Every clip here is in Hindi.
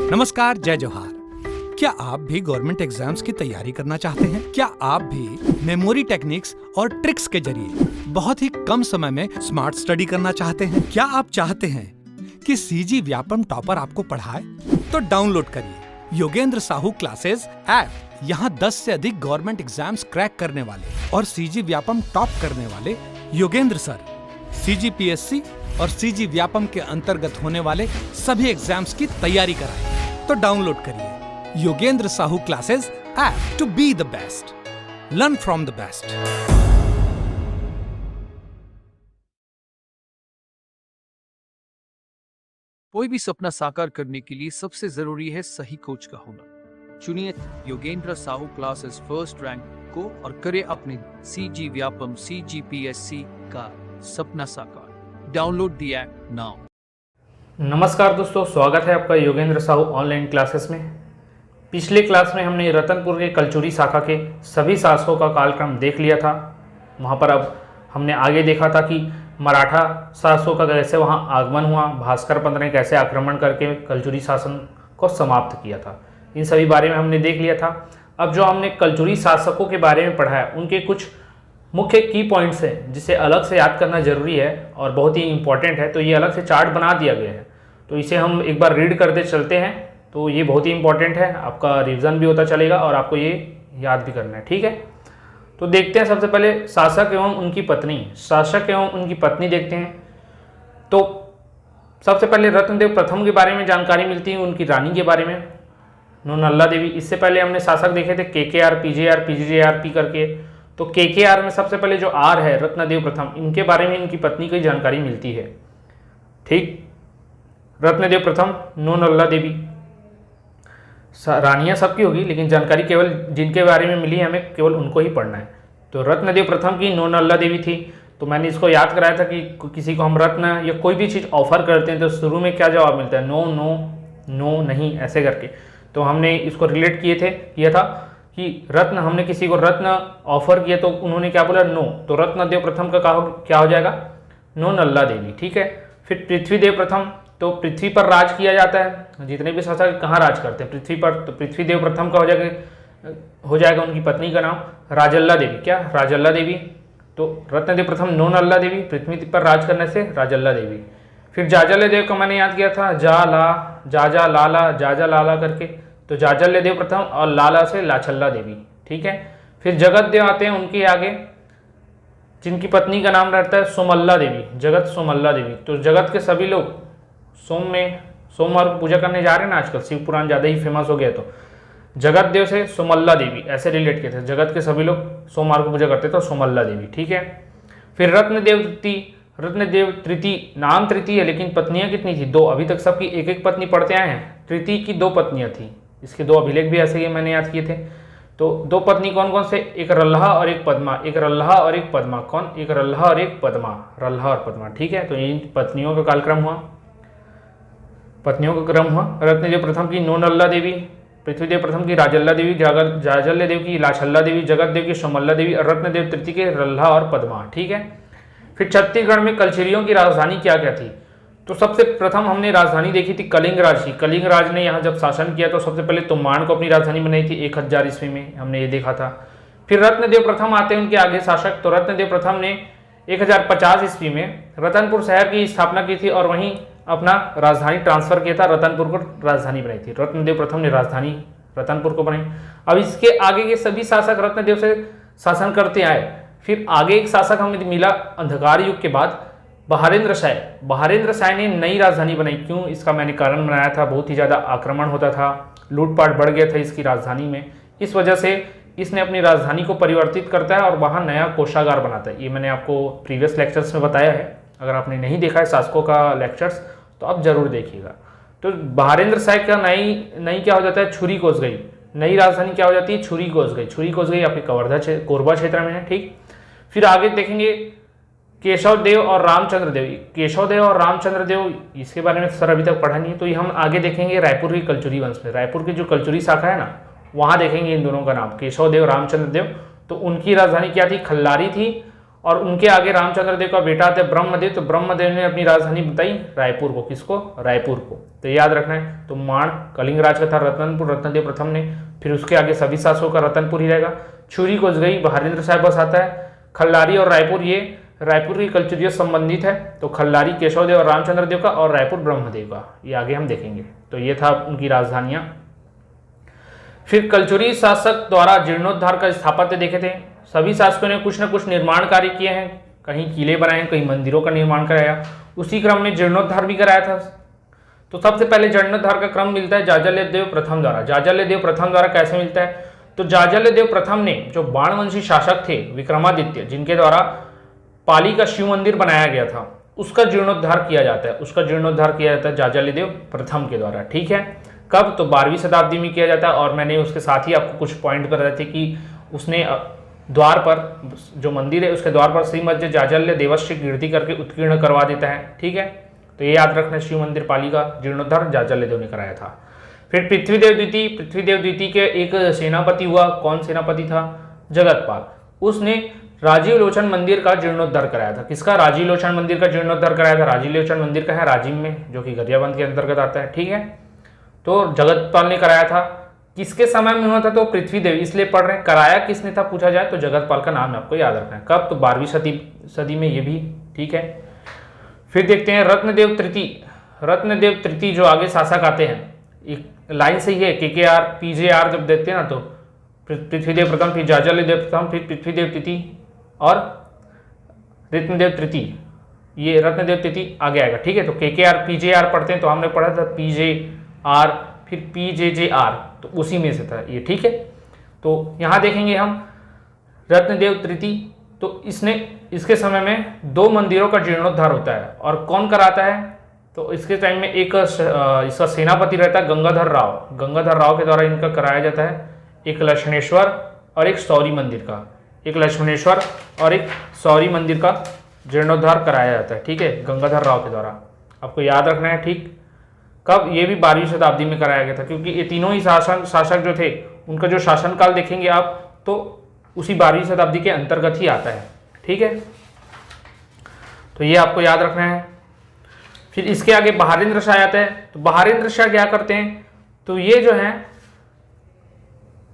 नमस्कार, जय जोहार। क्या आप भी गवर्नमेंट एग्जाम्स की तैयारी करना चाहते हैं? क्या आप भी मेमोरी टेक्निक्स और ट्रिक्स के जरिए बहुत ही कम समय में स्मार्ट स्टडी करना चाहते हैं? क्या आप चाहते हैं कि सीजी व्यापम टॉपर आपको पढ़ाए? तो डाउनलोड करिए योगेंद्र साहू क्लासेस ऐप। यहाँ 10 से अधिक गवर्नमेंट एग्जाम्स क्रैक करने वाले और सीजी व्यापम टॉप करने वाले योगेंद्र सर सीजीपीएससी और सीजी व्यापम के अंतर्गत होने वाले सभी एग्जाम्स की तैयारी कराएं। तो डाउनलोड करिए Yogendra Sahu classes app to be the best, learn from the best. कोई भी सपना साकार करने के लिए सबसे जरूरी है सही कोच का होना। चुनिए Yogendra Sahu classes first rank को और करे अपने सीजी व्यापम सीजीपीएससी का सपना साकार। Download the app now. नमस्कार दोस्तों, स्वागत है आपका योगेंद्र साहू ऑनलाइन क्लासेस में। पिछले क्लास में हमने रतनपुर के कलचुरी शाखा के सभी शासकों का कालक्रम देख लिया था। वहाँ पर अब हमने आगे देखा था कि मराठा शासकों का कैसे वहाँ आगमन हुआ, भास्कर पंत ने कैसे आक्रमण करके कलचुरी शासन को समाप्त किया था। इन सभी बारे में हमने देख लिया था। अब जो हमने कलचुरी शासकों के बारे में पढ़ा है उनके कुछ मुख्य की पॉइंट्स हैं जिसे अलग से याद करना जरूरी है और बहुत ही इंपॉर्टेंट है। तो ये अलग से चार्ट बना दिया गया है, तो इसे हम एक बार रीड करते चलते हैं। तो ये बहुत ही इंपॉर्टेंट है, आपका रिवीजन भी होता चलेगा और आपको ये याद भी करना है, ठीक है। तो देखते हैं सबसे पहले शासक एवं उनकी पत्नी। शासक एवं उनकी पत्नी देखते हैं। तो सबसे पहले रत्नदेव प्रथम के बारे में जानकारी मिलती है, उनकी रानी के बारे में नूनल्ला देवी। इससे पहले हमने शासक देखे थे केकेआर, पीजेआर, पीजेआरपी करके। तो केकेआर में सबसे पहले जो आर है रत्नदेव प्रथम, इनके बारे में इनकी पत्नी की जानकारी मिलती है, ठीक। रत्नदेव प्रथम, नूनल्ला देवी। रानियां सबकी होगी लेकिन जानकारी केवल जिनके बारे में मिली है हमें केवल उनको ही पढ़ना है। तो रत्नदेव प्रथम की नूनल्ला देवी थी। तो मैंने इसको याद कराया था कि किसी को हम रत्न या कोई भी चीज़ ऑफर करते हैं तो शुरू में क्या जवाब मिलता है? नो नो नो, नहीं, ऐसे करके। तो हमने इसको रिलेट किया था कि रत्न, हमने किसी को रत्न ऑफर किया तो उन्होंने क्या बोला? नो। तो रत्नदेव प्रथम का क्या हो जाएगा? नूनल्ला देवी, ठीक है। फिर पृथ्वीदेव प्रथम, तो पृथ्वी पर राज किया जाता है। जितने भी शासक कहाँ राज करते हैं? पृथ्वी पर। तो पृथ्वीदेव प्रथम का हो जाएगा उनकी पत्नी का नाम राजल्ला देवी। क्या? राजल्ला देवी। तो रत्नदेव प्रथम नूनल्ला देवी, पृथ्वी पर राज करने से राजल्ला देवी। फिर जाजल्य देव का मैंने याद किया था, जाजा लाला करके। तो जाजल्य देव प्रथम और लाला से लाछल्ला देवी, ठीक है। फिर जगत देव आते हैं उनके आगे, जिनकी पत्नी का नाम रहता है सोमल्ला देवी, जगत सोमल्ला देवी। तो जगत के सभी लोग सोमवार को पूजा करने जा रहे हैं ना आजकल, शिव पुराण ज़्यादा ही फेमस हो गया। तो जगत देव से सोमल्ला देवी ऐसे रिलेट किए थे। जगत के सभी लोग सोमवार को पूजा करते तो सोमल्ला देवी, ठीक है। फिर रत्नदेव तृतीय, नाम तृतीय है लेकिन पत्नियां कितनी थी? 2। अभी तक सबकी एक एक पत्नी पढ़ते आए हैं। तृतीय की 2 पत्नियां थी। इसके 2 अभिलेख भी ऐसे ही मैंने याद किए थे। तो 2 पत्नी कौन कौन से? एक रल्हा और एक पद्मा। एक रल्हा और एक पद्मा। कौन? एक रल्हा और एक पद्मा। रल्हा और पद्मा, ठीक है। तो इन पत्नियों का कालक्रम हुआ, पत्नियों का क्रम हुआ। रत्नदेव प्रथम की नूनल्ला देवी, पृथ्वीदेव प्रथम की राजल्ला देवी, जाजल्य देव की लाछल्ला देवी, जगत देव की सोमल्ला देवी और रत्नदेव तृतीय के रल्हा और पद्मा, ठीक है। फिर छत्तीसगढ़ में कलचरियों की राजधानी क्या क्या थी? तो सबसे प्रथम हमने राजधानी देखी थी कलिंगराज की। कलिंगराज ने यहाँ जब शासन किया तो सबसे पहले तोमाण को अपनी राजधानी बनाई थी 1000 ईस्वी में, हमने ये देखा था। फिर रत्नदेव प्रथम आते हैं उनके आगे शासक। तो रत्नदेव प्रथम ने 1050 ईस्वी में रतनपुर शहर की स्थापना की थी और वहीं अपना राजधानी ट्रांसफर किया था, रतनपुर को राजधानी बनाई थी। रत्नदेव प्रथम ने राजधानी रतनपुर को बनाई। अब इसके आगे के सभी शासक रत्नदेव से शासन करते आए। फिर आगे एक शासक हमें मिला अंधकार युग के बाद, बहारेंद्र शाह। बहारेंद्र शाह ने नई राजधानी बनाई। क्यों? इसका मैंने कारण बनाया था, बहुत ही ज़्यादा आक्रमण होता था, लूटपाट बढ़ गया था इसकी राजधानी में। इस वजह से इसने अपनी राजधानी को परिवर्तित करता है और वहाँ नया कोषागार बनाता है। ये मैंने आपको प्रीवियस लेक्चर्स में बताया है। अगर आपने नहीं देखा है शासकों का लेक्चर्स तो आप जरूर देखिएगा। तो बहारेंद्र शाह का नई क्या हो जाता है? छुरी कोस गई। नई राजधानी क्या हो जाती है? छुरी कोस गई। छुरी कोस गई आपके कोरबा क्षेत्र में है, ठीक। फिर आगे देखेंगे केशव देव और रामचंद्र देव। केशव देव और रामचंद्र देव, इसके बारे में सर अभी तक पढ़ा नहीं है, तो ये हम आगे देखेंगे रायपुर की कलचुरी वंश में। रायपुर की जो कलचुरी शाखा है ना, वहाँ देखेंगे इन दोनों का नाम केशव देव, रामचंद्र देव। तो उनकी राजधानी क्या थी? खल्लारी थी और उनके आगे रामचंद्र देव का बेटा आता है ब्रह्मदेव। तो ब्रह्मदेव ने अपनी राजधानी बताई रायपुर को। किसको? रायपुर को। तो याद रखना है। तो माण कलिंग राज का था रतनपुर, रत्नदेव प्रथम ने। फिर उसके आगे सभी शासकों का रतनपुर ही रहेगा। छुरी को गई बहारेंद्र साहब बस आता है। खल्लारी और रायपुर, ये रायपुर की कल्चरियों संबंधित है। तो खल्लारी केशव देव और रामचंद्र देव का, और रायपुर ब्रह्मदेव का, ये आगे हम देखेंगे। तो ये था उनकी राजधानियां। फिर कल्चुरी शासक द्वारा जीर्णोद्धार का स्थापत्य देखे थे। सभी शासकों ने कुछ न कुछ निर्माण कार्य किए हैं, कहीं किले बनाए, कहीं मंदिरों का निर्माण कराया, उसी क्रम में जीर्णोद्धार भी कराया था। तो सबसे पहले जीर्णोद्धार का क्रम मिलता है जाजल्यदेव प्रथम द्वारा। जाजल्यदेव प्रथम द्वारा कैसे मिलता है? तो जाजल्यदेव प्रथम ने, जो बाणवंशी शासक थे विक्रमादित्य, जिनके द्वारा पाली का शिव मंदिर बनाया गया था, उसका जीर्णोद्धार किया जाता है। उसका जीर्णोद्धार किया जाता है जाजल्यदेव प्रथम के द्वारा। ठीक है, कब? तो 12वीं शताब्दी में किया जाता है। और मैंने उसके साथ ही आपको कुछ पॉइंट कर रहे थे कि उसने द्वार पर, जो मंदिर है उसके द्वार पर श्रीमद जाजल्य देवस्य कीर्ति करके उत्कीर्ण करवा देता है। ठीक है, तो ये याद रखना, शिव मंदिर पाली का जीर्णोद्धार जाजल्यदेव ने कराया था। फिर पृथ्वीदेव द्वितीय के एक सेनापति हुआ। कौन सेनापति था? जगतपाल। उसने राजीव लोचन मंदिर का जीर्णोद्धार कराया था। किसका? राजीव लोचन मंदिर का जीर्णोद्धार कराया था। राजीव लोचन मंदिर का है राजिम में, जो कि गरियाबंद के अंतर्गत आता है। ठीक है, तो जगतपाल ने कराया था। किसके समय में हुआ था? तो पृथ्वीदेव, इसलिए पढ़ रहे हैं। कराया किसने था पूछा जाए तो जगतपाल का नाम आपको याद रखना है। कब? तो 12वीं सदी में ये भी। ठीक है, फिर देखते हैं रत्नदेव तृतीय। रत्नदेव तृतीय जो आगे शासक आते हैं, एक लाइन से ही है, KKR PJR जब देखते हैं ना, तो पृथ्वीदेव प्रथम, फिर जाजल्यदेव प्रथम, फिर पृथ्वीदेव तृतीय और रत्नदेव तृतीय। ये रत्नदेव तृतीय आगे आएगा। ठीक है, तो KKR PJR पढ़ते हैं, तो हमने पढ़ा था PJR, फिर PJJR, तो उसी में से था ये। ठीक है, तो यहाँ देखेंगे हम रत्नदेव तृतीय। तो इसके समय में 2 मंदिरों का जीर्णोद्धार होता है। और कौन कराता है? तो इसके टाइम में एक इसका सेनापति रहता है गंगाधर राव। गंगाधर राव के द्वारा इनका कराया जाता है एक लक्ष्मणेश्वर और एक सौरी मंदिर का। एक लक्ष्मणेश्वर और एक सौरी मंदिर का जीर्णोद्धार कराया जाता है। ठीक है, गंगाधर राव के द्वारा, आपको याद रखना है। ठीक, कब? ये भी 12वीं शताब्दी में कराया गया था, क्योंकि ये तीनों ही शासक जो थे, उनका जो शासनकाल देखेंगे आप तो उसी 12वीं शताब्दी के अंतर्गत ही आता है। ठीक है, तो ये आपको याद रखना है। फिर इसके आगे बहारेंद्र शाह आता है। तो बहारेंद्र शाह क्या करते हैं? तो ये जो है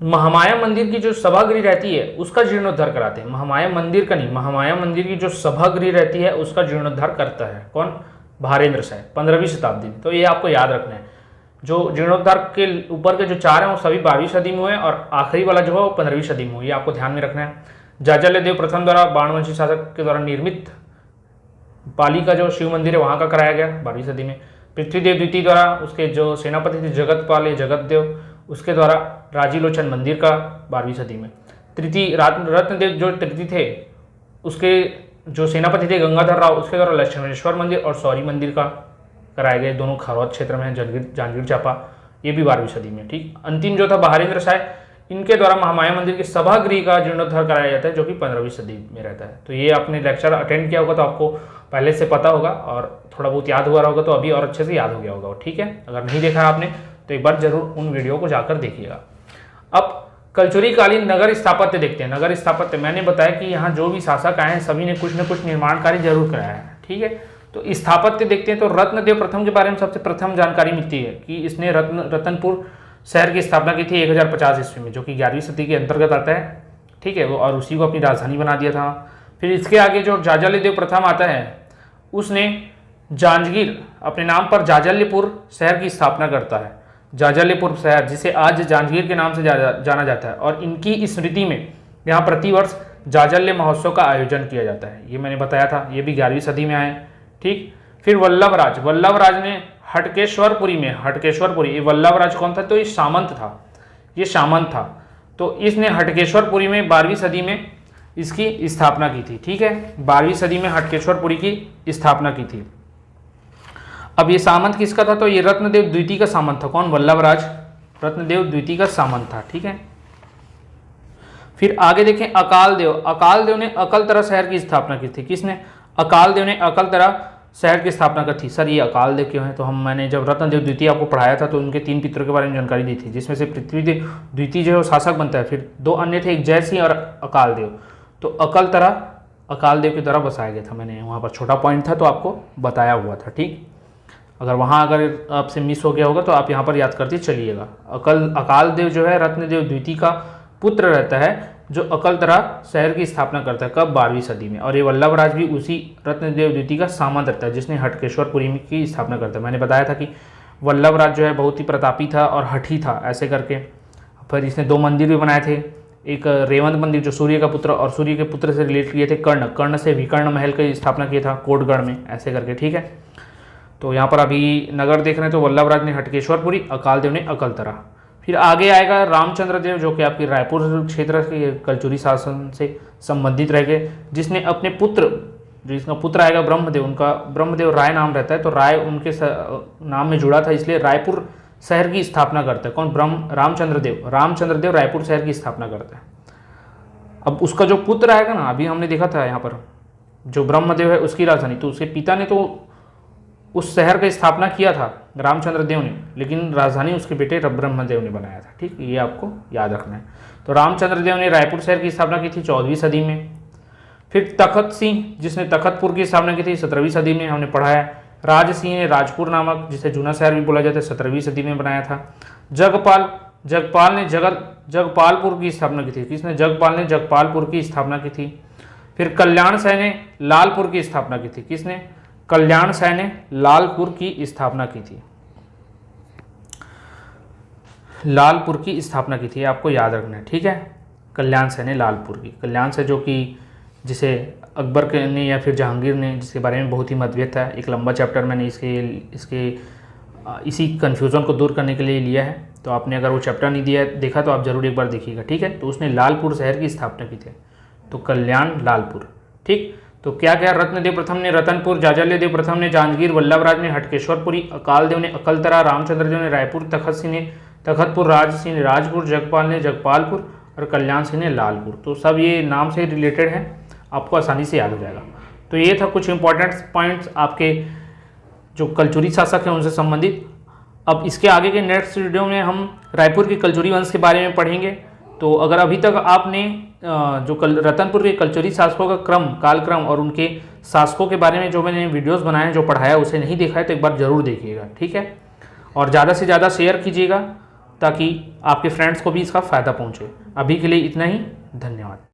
महामाया मंदिर की जो सभागृह रहती है उसका जीर्णोद्धार कराते हैं। महामाया मंदिर का नहीं, महामाया मंदिर की जो सभागृह रहती है उसका जीर्णोद्धार करता है। कौन? बहारेंद्र शाह, 15वीं शताब्दी में। तो ये आपको याद रखना है। जो जीर्णोद्धार के ऊपर के जो 4 हैं वो सभी 12वीं सदी में हुए, और आखिरी वाला जो है वो 15वीं सदी में हुआ। ये आपको ध्यान में रखना है। जाजल्यदेव प्रथम द्वारा बाणवंशी शासक के द्वारा निर्मित पाली का जो शिव मंदिर है वहाँ का कराया गया 12वीं सदी में। पृथ्वीदेव द्वितीय द्वारा उसके जो सेनापति थे जगतपाल या जगतदेव, उसके द्वारा राजीलोचन मंदिर का 12वीं सदी में। तृतीय रत्नदेव जो तृतीय थे, उसके जो सेनापति थे गंगाधर राव, उसके द्वारा लक्ष्मणेश्वर मंदिर और सौरी मंदिर का कराए गए। दोनों खरौद क्षेत्र में, जांजगीर चांपा, ये भी 12वीं सदी में। ठीक, अंतिम जो था बहारेंद्र शाह, इनके द्वारा महामाया मंदिर के सभागृह का जीर्णोद्धार कराया जाता है, जो कि 15वीं सदी में रहता है। तो ये आपने लेक्चर अटेंड किया होगा तो आपको पहले से पता होगा, और थोड़ा बहुत याद हुआ होगा तो अभी और अच्छे से याद हो गया होगा। ठीक है, अगर नहीं देखा आपने तो एक बार जरूर उन वीडियो को जाकर देखिएगा। अब कल्चुरी कालीन नगर स्थापत्य देखते हैं। नगर स्थापत्य मैंने बताया कि यहाँ जो भी शासक आए हैं सभी ने कुछ न कुछ निर्माण कार्य जरूर कराया है। ठीक है, तो स्थापत्य देखते हैं। तो रत्नदेव प्रथम के बारे में सबसे प्रथम जानकारी मिलती है कि इसने रतनपुर शहर की स्थापना की थी 1050 ईस्वी में, जो कि 11वीं सदी के अंतर्गत आता है। ठीक है, वो और उसी को अपनी राजधानी बना दिया था। फिर इसके आगे जो जाजल्यदेव प्रथम आता है, उसने जांजगीर अपने नाम पर जाजल्यपुर शहर की स्थापना करता है। जाजल्यपुर शहर, जिसे आज जांजगीर के नाम से जाना जाता है, और इनकी स्मृति में यहाँ प्रतिवर्ष जाजल्य महोत्सव का आयोजन किया जाता है। ये मैंने बताया था, ये भी 11वीं सदी में आए। ठीक, फिर वल्लभराज ने हटकेश्वरपुरी में, ये वल्लभराज कौन था? तो ये सामंत था। तो इसने हटकेश्वरपुरी में 12वीं सदी में इसकी स्थापना की थी। ठीक है, 12वीं सदी में हटकेश्वरपुरी की स्थापना की थी। अब ये सामंत किसका था? तो ये रत्नदेव द्वितीय का सामंत था। कौन? वल्लभराज रत्नदेव द्वितीय का सामंत था। ठीक है, फिर आगे देखें अकालदेव ने अकलतरा शहर की स्थापना की थी। किसने? अकालदेव ने अकलतरा शहर की स्थापना की थी। सर ये अकालदेव क्यों है? तो मैंने जब रत्नदेव द्वितीय आपको पढ़ाया था तो उनके 3 पितरों के बारे में जानकारी दी थी, जिसमें से पृथ्वीदेव द्वितीय जो है शासक बनता है, फिर 2 अन्य थे, एक जयसिंह और अकालदेव। तो अकाल देव के द्वारा बसाया गया था। मैंने वहाँ पर छोटा पॉइंट था तो आपको बताया हुआ था, ठीक। अगर वहाँ अगर आपसे मिस हो गया होगा तो आप यहाँ पर याद करते चलिएगा। अकाल देव जो है रत्नदेव द्वितीय का पुत्र रहता है, जो अकलतरा शहर की स्थापना करता है। कब? 12वीं सदी में। और ये वल्लभराज भी उसी रत्नदेव द्वितीय का सामंत रहता है, जिसने हटकेश्वरपुरी की स्थापना करता है। मैंने बताया था कि वल्लभराज जो है बहुत ही प्रतापी था और हठी था, ऐसे करके। फिर इसने 2 मंदिर भी बनाए थे, एक रेवंत मंदिर जो सूर्य का पुत्र, और सूर्य के पुत्र से रिलेट किए थे कर्ण से विकर्ण महल की स्थापना किया था कोटगढ़ में, ऐसे करके, ठीक है। तो यहाँ पर अभी नगर देख रहे हैं तो वल्लभराज ने हटकेश्वरपुरी, अकाल देव ने अकलतरा। फिर आगे आएगा रामचंद्र देव, जो कि आपकी रायपुर क्षेत्र के कलचुरी शासन से संबंधित रह गए, जिसने अपने पुत्र, जो इसका पुत्र आएगा ब्रह्मदेव, उनका ब्रह्मदेव राय नाम रहता है, तो राय उनके नाम में जुड़ा था, इसलिए रायपुर शहर की स्थापना करता है। कौन? रामचंद्र देव रायपुर शहर की स्थापना करता है। अब उसका जो पुत्र आएगा ना, अभी हमने देखा था यहाँ पर जो ब्रह्मदेव है उसकी राजधानी, तो उसके पिता ने तो उस शहर की स्थापना किया था रामचंद्र देव ने, लेकिन राजधानी उसके बेटे ब्रह्मदेव ने बनाया था, ठीक। ये आपको याद रखना है। तो रामचंद्र देव ने रायपुर शहर की स्थापना की थी 14वीं सदी में। फिर तखत सिंह, जिसने तखतपुर की स्थापना की थी 17वीं सदी में, हमने पढ़ा है। राज सिंह ने राजपुर नामक, जिसे जूना शहर भी बोला जाता है, 17वीं सदी में बनाया था। जगपाल ने जगपालपुर की स्थापना की थी। किसने? जगपाल ने जगपालपुर की स्थापना की थी। फिर कल्याण शाह ने लालपुर की स्थापना की थी। किसने? कल्याण शाह ने लालपुर की स्थापना की थी। लालपुर की स्थापना की थी, आपको याद रखना है, ठीक है। कल्याण शाह ने लालपुर की, कल्याण शाह जो कि जिसे अकबर के ने या फिर जहांगीर ने, जिसके बारे में बहुत ही मतभेद था, एक लंबा चैप्टर मैंने इसी कन्फ्यूज़न को दूर करने के लिए लिया है। तो आपने अगर वो चैप्टर नहीं दिया देखा तो आप जरूर एक बार देखिएगा, ठीक है। तो उसने लालपुर शहर की स्थापना की थी, तो कल्याण लालपुर, ठीक। तो क्या क्या? रत्नदेव प्रथम ने रतनपुर, जाजल्य देव प्रथम ने जांजगीर, वल्लभराज ने हटकेश्वरपुरी, अकाल देव ने अकलतरा, रामचंद्र देव ने रायपुर, तखत सिंह ने तखतपुर, राज सिंह ने राजपुर, जगपाल ने जगपालपुर और कल्याण सिंह ने लालपुर। तो सब ये नाम से रिलेटेड है, आपको आसानी से याद हो जाएगा। तो ये था कुछ इंपॉर्टेंट पॉइंट्स आपके जो कलचुरी शासक हैं उनसे संबंधित। अब इसके आगे के नेक्स्ट वीडियो में हम रायपुर के कलचुरी वंश के बारे में पढ़ेंगे। तो अगर अभी तक आपने जो रतनपुर के कलचुरी शासकों का कालक्रम और उनके शासकों के बारे में जो मैंने वीडियोस बनाए हैं, जो पढ़ाया, उसे नहीं देखा है तो एक बार ज़रूर देखिएगा, ठीक है। और ज़्यादा से ज़्यादा शेयर कीजिएगा ताकि आपके फ्रेंड्स को भी इसका फ़ायदा पहुँचे। अभी के लिए इतना ही, धन्यवाद।